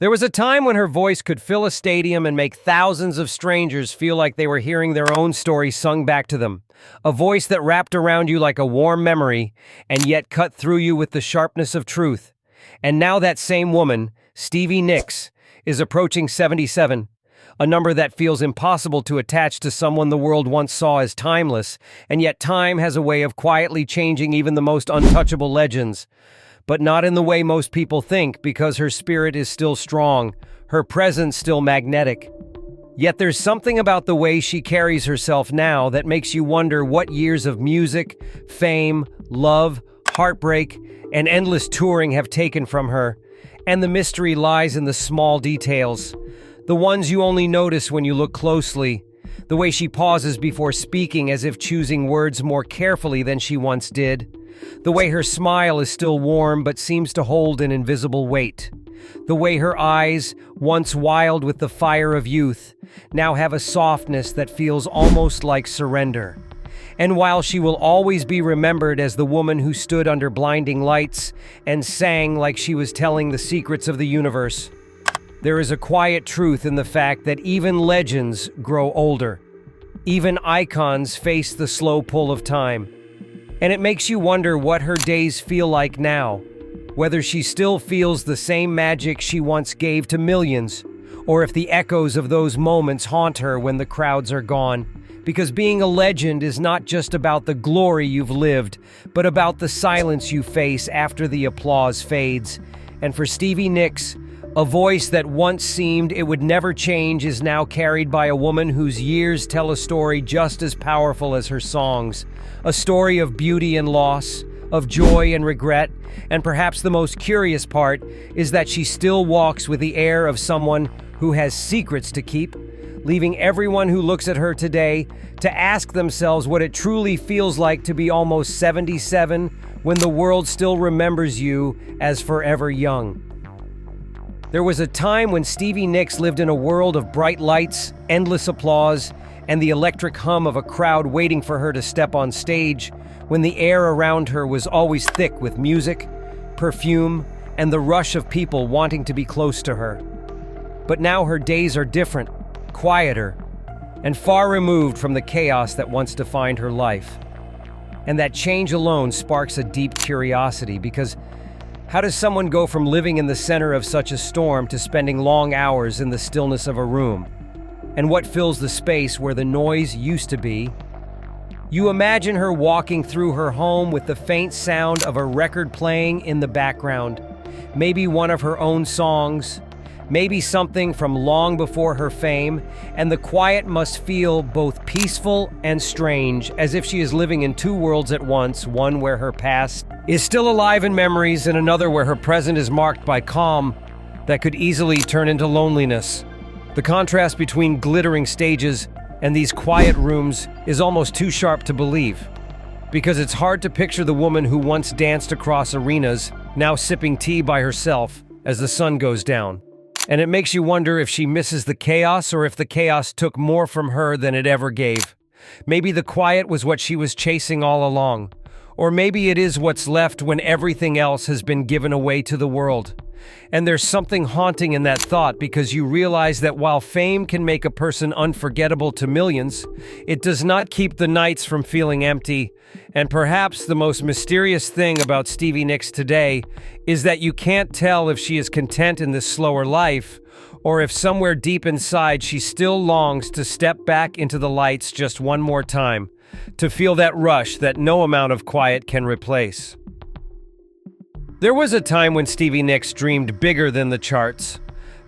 There was a time when her voice could fill a stadium and make thousands of strangers feel like they were hearing their own story sung back to them. A voice that wrapped around you like a warm memory and yet cut through you with the sharpness of truth. And now that same woman, Stevie Nicks, is approaching 77, a number that feels impossible to attach to someone the world once saw as timeless, and yet time has a way of quietly changing even the most untouchable legends. But not in the way most people think, because her spirit is still strong, her presence still magnetic. Yet there's something about the way she carries herself now that makes you wonder what years of music, fame, love, heartbreak, and endless touring have taken from her. And the mystery lies in the small details, the ones you only notice when you look closely. The way she pauses before speaking as if choosing words more carefully than she once did. The way her smile is still warm but seems to hold an invisible weight. The way her eyes, once wild with the fire of youth, now have a softness that feels almost like surrender. And while she will always be remembered as the woman who stood under blinding lights and sang like she was telling the secrets of the universe, there is a quiet truth in the fact that even legends grow older. Even icons face the slow pull of time. And it makes you wonder what her days feel like now, whether she still feels the same magic she once gave to millions, or if the echoes of those moments haunt her when the crowds are gone. Because being a legend is not just about the glory you've lived, but about the silence you face after the applause fades. And for Stevie Nicks, a voice that once seemed it would never change is now carried by a woman whose years tell a story just as powerful as her songs. A story of beauty and loss, of joy and regret, and perhaps the most curious part is that she still walks with the air of someone who has secrets to keep, leaving everyone who looks at her today to ask themselves what it truly feels like to be almost 77 when the world still remembers you as forever young. There was a time when Stevie Nicks lived in a world of bright lights, endless applause, and the electric hum of a crowd waiting for her to step on stage, when the air around her was always thick with music, perfume, and the rush of people wanting to be close to her. But now her days are different, quieter, and far removed from the chaos that once defined her life. And that change alone sparks a deep curiosity, because how does someone go from living in the center of such a storm to spending long hours in the stillness of a room? And what fills the space where the noise used to be? You imagine her walking through her home with the faint sound of a record playing in the background, maybe one of her own songs, maybe something from long before her fame, and the quiet must feel both peaceful and strange, as if she is living in two worlds at once, one where her past is still alive in memories and another where her present is marked by calm that could easily turn into loneliness. The contrast between glittering stages and these quiet rooms is almost too sharp to believe, because it's hard to picture the woman who once danced across arenas, now sipping tea by herself as the sun goes down. And it makes you wonder if she misses the chaos or if the chaos took more from her than it ever gave. Maybe the quiet was what she was chasing all along. Or maybe it is what's left when everything else has been given away to the world. And there's something haunting in that thought, because you realize that while fame can make a person unforgettable to millions, it does not keep the nights from feeling empty. And perhaps the most mysterious thing about Stevie Nicks today is that you can't tell if she is content in this slower life, or if somewhere deep inside she still longs to step back into the lights just one more time, to feel that rush that no amount of quiet can replace. There was a time when Stevie Nicks dreamed bigger than the charts,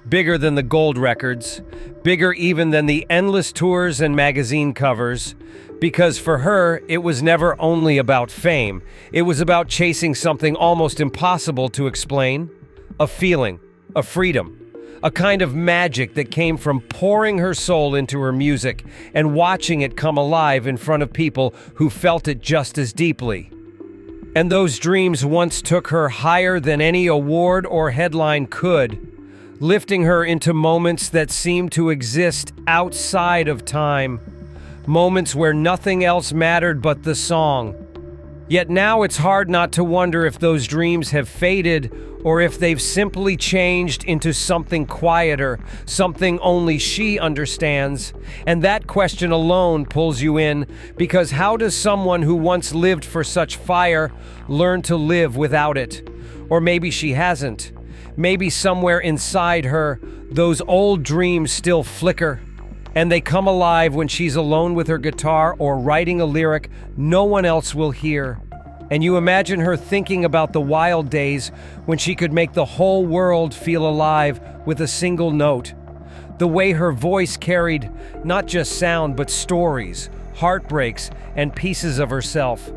bigger than the gold records, bigger even than the endless tours and magazine covers, because for her, it was never only about fame. It was about chasing something almost impossible to explain, a feeling, a freedom, a kind of magic that came from pouring her soul into her music and watching it come alive in front of people who felt it just as deeply. And those dreams once took her higher than any award or headline could, lifting her into moments that seemed to exist outside of time, moments where nothing else mattered but the song. Yet now it's hard not to wonder if those dreams have faded or if they've simply changed into something quieter, something only she understands. And that question alone pulls you in, because how does someone who once lived for such fire learn to live without it? Or maybe she hasn't. Maybe somewhere inside her, those old dreams still flicker, and they come alive when she's alone with her guitar or writing a lyric no one else will hear. And you imagine her thinking about the wild days when she could make the whole world feel alive with a single note. The way her voice carried not just sound but stories, heartbreaks, and pieces of herself.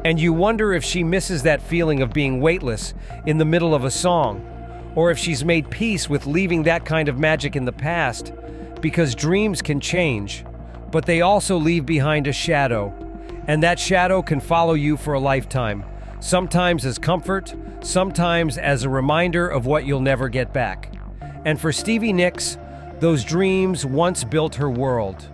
And you wonder if she misses that feeling of being weightless in the middle of a song, or if she's made peace with leaving that kind of magic in the past, because dreams can change, but they also leave behind a shadow. And that shadow can follow you for a lifetime, sometimes as comfort, sometimes as a reminder of what you'll never get back. And for Stevie Nicks, those dreams once built her world.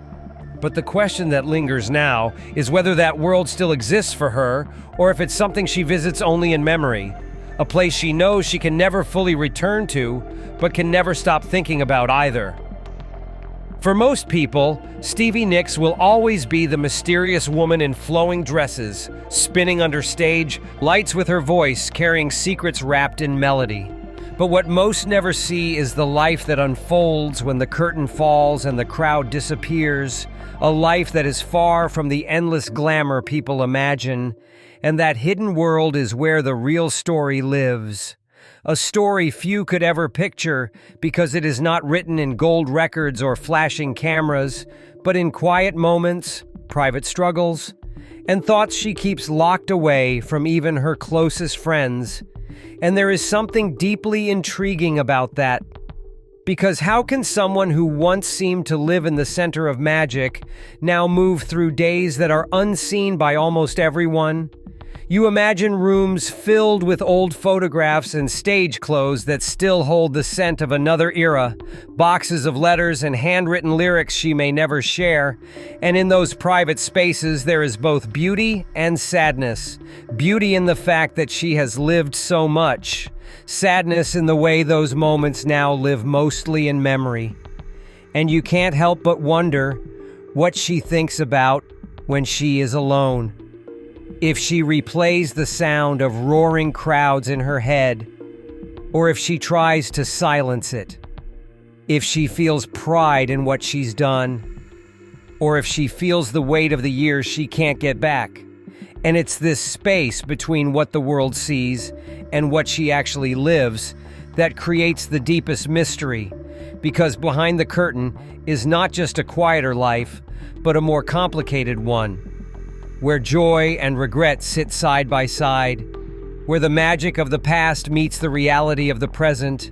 But the question that lingers now is whether that world still exists for her, or if it's something she visits only in memory, a place she knows she can never fully return to, but can never stop thinking about either. For most people, Stevie Nicks will always be the mysterious woman in flowing dresses, spinning under stage lights with her voice, carrying secrets wrapped in melody. But what most never see is the life that unfolds when the curtain falls and the crowd disappears, a life that is far from the endless glamour people imagine, and that hidden world is where the real story lives. A story few could ever picture because it is not written in gold records or flashing cameras, but in quiet moments, private struggles, and thoughts she keeps locked away from even her closest friends. And there is something deeply intriguing about that. Because how can someone who once seemed to live in the center of magic now move through days that are unseen by almost everyone? You imagine rooms filled with old photographs and stage clothes that still hold the scent of another era, boxes of letters and handwritten lyrics she may never share, and in those private spaces there is both beauty and sadness. Beauty in the fact that she has lived so much, sadness in the way those moments now live mostly in memory. And you can't help but wonder what she thinks about when she is alone. If she replays the sound of roaring crowds in her head, or if she tries to silence it. If she feels pride in what she's done, or if she feels the weight of the years she can't get back. And it's this space between what the world sees and what she actually lives that creates the deepest mystery, because behind the curtain is not just a quieter life, but a more complicated one, where joy and regret sit side by side, where the magic of the past meets the reality of the present,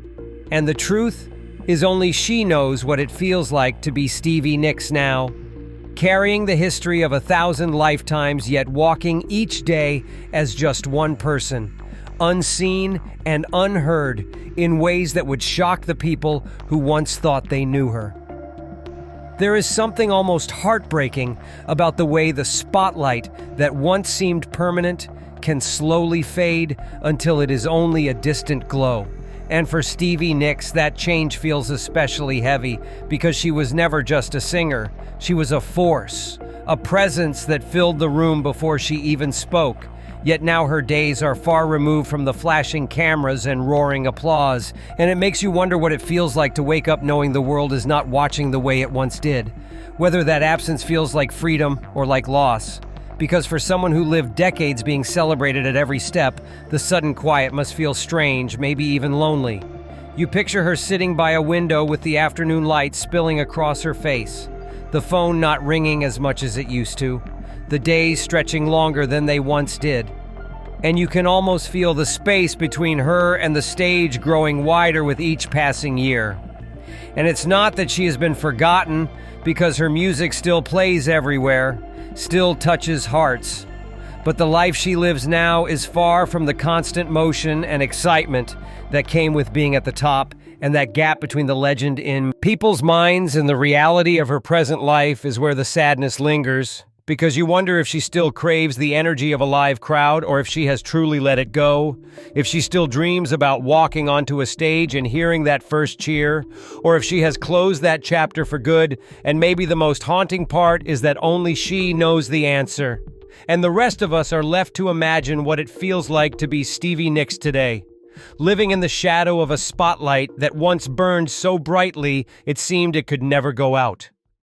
and the truth is only she knows what it feels like to be Stevie Nicks now, carrying the history of 1,000 lifetimes, yet walking each day as just one person, unseen and unheard in ways that would shock the people who once thought they knew her. There is something almost heartbreaking about the way the spotlight that once seemed permanent can slowly fade until it is only a distant glow. And for Stevie Nicks, that change feels especially heavy because she was never just a singer. She was a force, a presence that filled the room before she even spoke. Yet now her days are far removed from the flashing cameras and roaring applause, and it makes you wonder what it feels like to wake up knowing the world is not watching the way it once did. Whether that absence feels like freedom or like loss. Because for someone who lived decades being celebrated at every step, the sudden quiet must feel strange, maybe even lonely. You picture her sitting by a window with the afternoon light spilling across her face, the phone not ringing as much as it used to, the days stretching longer than they once did. And you can almost feel the space between her and the stage growing wider with each passing year. And it's not that she has been forgotten, because her music still plays everywhere, still touches hearts. But the life she lives now is far from the constant motion and excitement that came with being at the top, and that gap between the legend in people's minds and the reality of her present life is where the sadness lingers. because you wonder if she still craves the energy of a live crowd or if she has truly let it go, if she still dreams about walking onto a stage and hearing that first cheer, or if she has closed that chapter for good, and maybe the most haunting part is that only she knows the answer. And the rest of us are left to imagine what it feels like to be Stevie Nicks today, living in the shadow of a spotlight that once burned so brightly it seemed it could never go out.